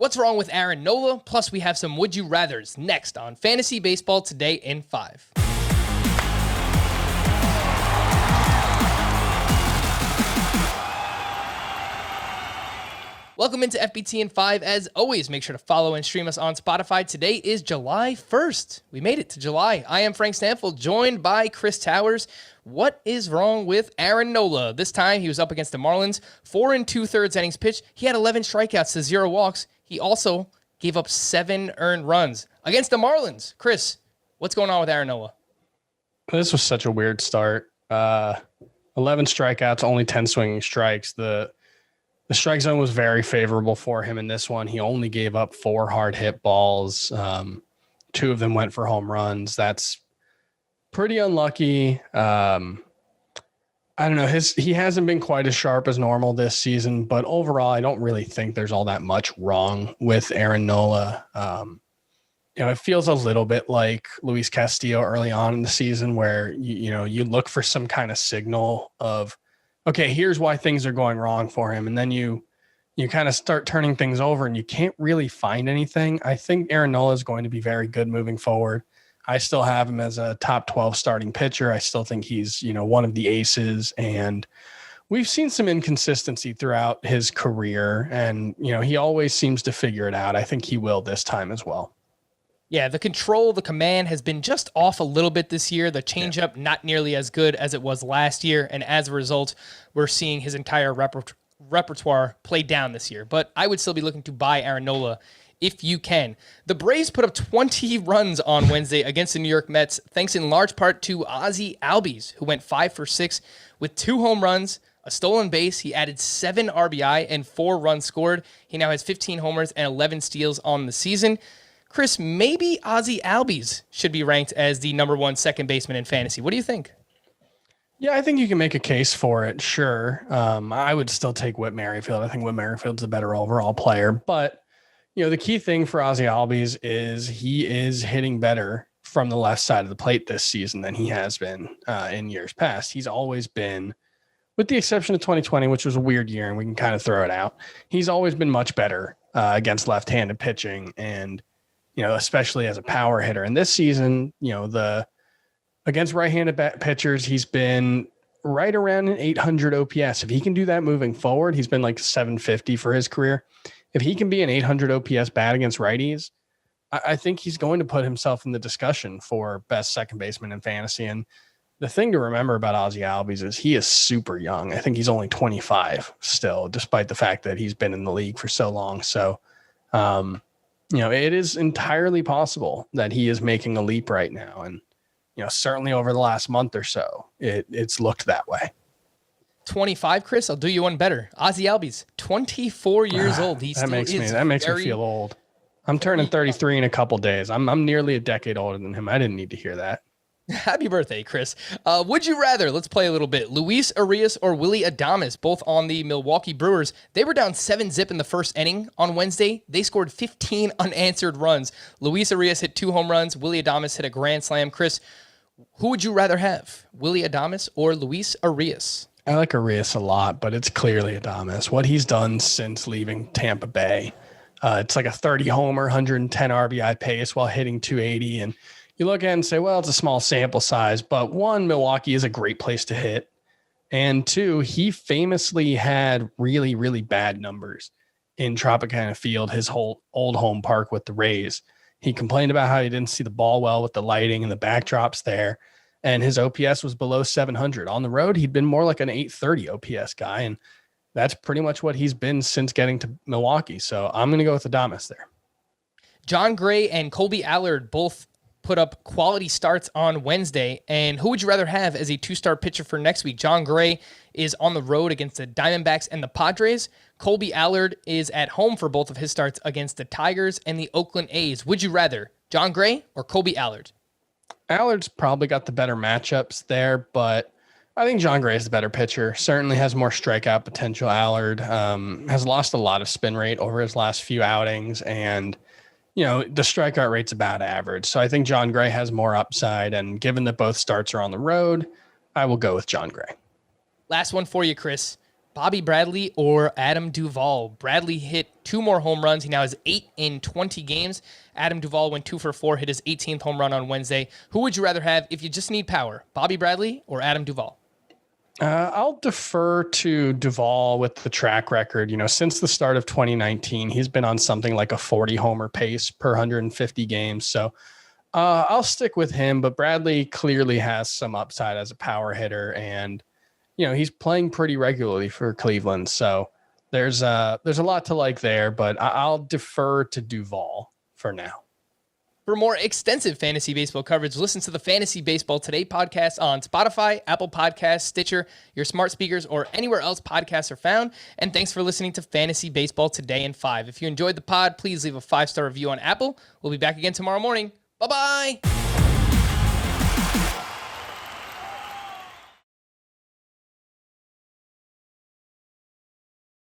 What's wrong with Aaron Nola? Plus, we have some Would You Rathers next on Fantasy Baseball Today in 5. Welcome into FBT in 5. As always, make sure to follow and stream us on Spotify. Today is July 1st. We made it to July. I am Frank Stanfield, joined by Chris Towers. What is wrong with Aaron Nola? This time, he was up against the Marlins. 4 2/3 innings pitched. He had 11 strikeouts to 0 walks. He also gave up 7 earned runs against the Marlins. Chris, what's going on with Aaron Nola? This was such a weird start. 11 strikeouts, only 10 swinging strikes. The strike zone was very favorable for him in this one. He only gave up 4 hard hit balls. 2 of them went for home runs. That's pretty unlucky. I don't know. He hasn't been quite as sharp as normal this season, but overall, I don't really think there's all that much wrong with Aaron Nola. It feels a little bit like Luis Castillo early on in the season where, you look for some kind of signal of, okay, here's why things are going wrong for him. And then you kind of start turning things over and you can't really find anything. I think Aaron Nola is going to be very good moving forward. I still have him as a top 12 starting pitcher. I still think he's, one of the aces, and we've seen some inconsistency throughout his career, and, he always seems to figure it out. I think he will this time as well. Yeah, the control, the command has been just off a little bit this year. The changeup, not nearly as good as it was last year, and as a result, we're seeing his entire repertoire play down this year. But I would still be looking to buy Aaron Nola if you can. The Braves put up 20 runs on Wednesday against the New York Mets, thanks in large part to Ozzie Albies, who went 5 for 6 with 2 home runs, a stolen base. He added 7 RBI and 4 runs scored. He now has 15 homers and 11 steals on the season. Chris, maybe Ozzie Albies should be ranked as the number 1 second baseman in fantasy. What do you think? Yeah, I think you can make a case for it. Sure. I would still take Whit Merrifield. I think Whit Merrifield's the better overall player, but the key thing for Ozzie Albies is he is hitting better from the left side of the plate this season than he has been in years past. He's always been, with the exception of 2020, which was a weird year, and we can kind of throw it out, he's always been much better against left-handed pitching, and especially as a power hitter. And this season, against right-handed pitchers, he's been right around an 800 OPS. If he can do that moving forward, he's been like 750 for his career. If he can be an 800 OPS bat against righties, I think he's going to put himself in the discussion for best second baseman in fantasy. And the thing to remember about Ozzie Albies is he is super young. I think he's only 25 still, despite the fact that he's been in the league for so long. So, it is entirely possible that he is making a leap right now. And, certainly over the last month or so, it's looked that way. 25, Chris, I'll do you one better. Ozzie Albies, 24 years old. That makes me feel old. I'm turning 33 in a couple days. I'm nearly a decade older than him. I didn't need to hear that. Happy birthday, Chris. Would you rather? Let's play a little bit. Luis Urias or Willy Adames, both on the Milwaukee Brewers. They were down 7-0 in the first inning on Wednesday. They scored 15 unanswered runs. Luis Urias hit 2 home runs. Willy Adames hit a grand slam. Chris, who would you rather have, Willy Adames or Luis Urias? I like Urias a lot, but it's clearly Adames. What he's done since leaving Tampa Bay, it's like a 30 homer, 110 RBI pace while hitting 280. And you look at it and say, well, it's a small sample size, but 1, Milwaukee is a great place to hit. And 2, he famously had really, really bad numbers in Tropicana Field, his whole old home park with the Rays. He complained about how he didn't see the ball well with the lighting and the backdrops there. And his OPS was below 700. On the road, he'd been more like an 830 OPS guy. And that's pretty much what he's been since getting to Milwaukee. So I'm going to go with Adames there. Jon Gray and Kolby Allard both put up quality starts on Wednesday. And who would you rather have as a 2-star pitcher for next week? Jon Gray is on the road against the Diamondbacks and the Padres. Kolby Allard is at home for both of his starts against the Tigers and the Oakland A's. Would you rather Jon Gray or Kolby Allard? Allard's probably got the better matchups there, but I think Jon Gray is the better pitcher. Certainly has more strikeout potential. Allard has lost a lot of spin rate over his last few outings, and the strikeout rate's about average. So I think Jon Gray has more upside, and given that both starts are on the road, I will go with Jon Gray. Last one for you, Chris. Bobby Bradley or Adam Duvall? Bradley hit 2 more home runs. He now has 8 in 20 games. Adam Duvall went 2 for 4, hit his 18th home run on Wednesday. Who would you rather have if you just need power, Bobby Bradley or Adam Duvall? I'll defer to Duvall with the track record. Since the start of 2019, he's been on something like a 40 homer pace per 150 games. So I'll stick with him, but Bradley clearly has some upside as a power hitter, and he's playing pretty regularly for Cleveland. So there's a lot to like there, but I'll defer to Duvall for now. For more extensive fantasy baseball coverage, listen to the Fantasy Baseball Today podcast on Spotify, Apple Podcasts, Stitcher, your smart speakers, or anywhere else podcasts are found. And thanks for listening to Fantasy Baseball Today in 5. If you enjoyed the pod, please leave a 5-star review on Apple. We'll be back again tomorrow morning. Bye-bye.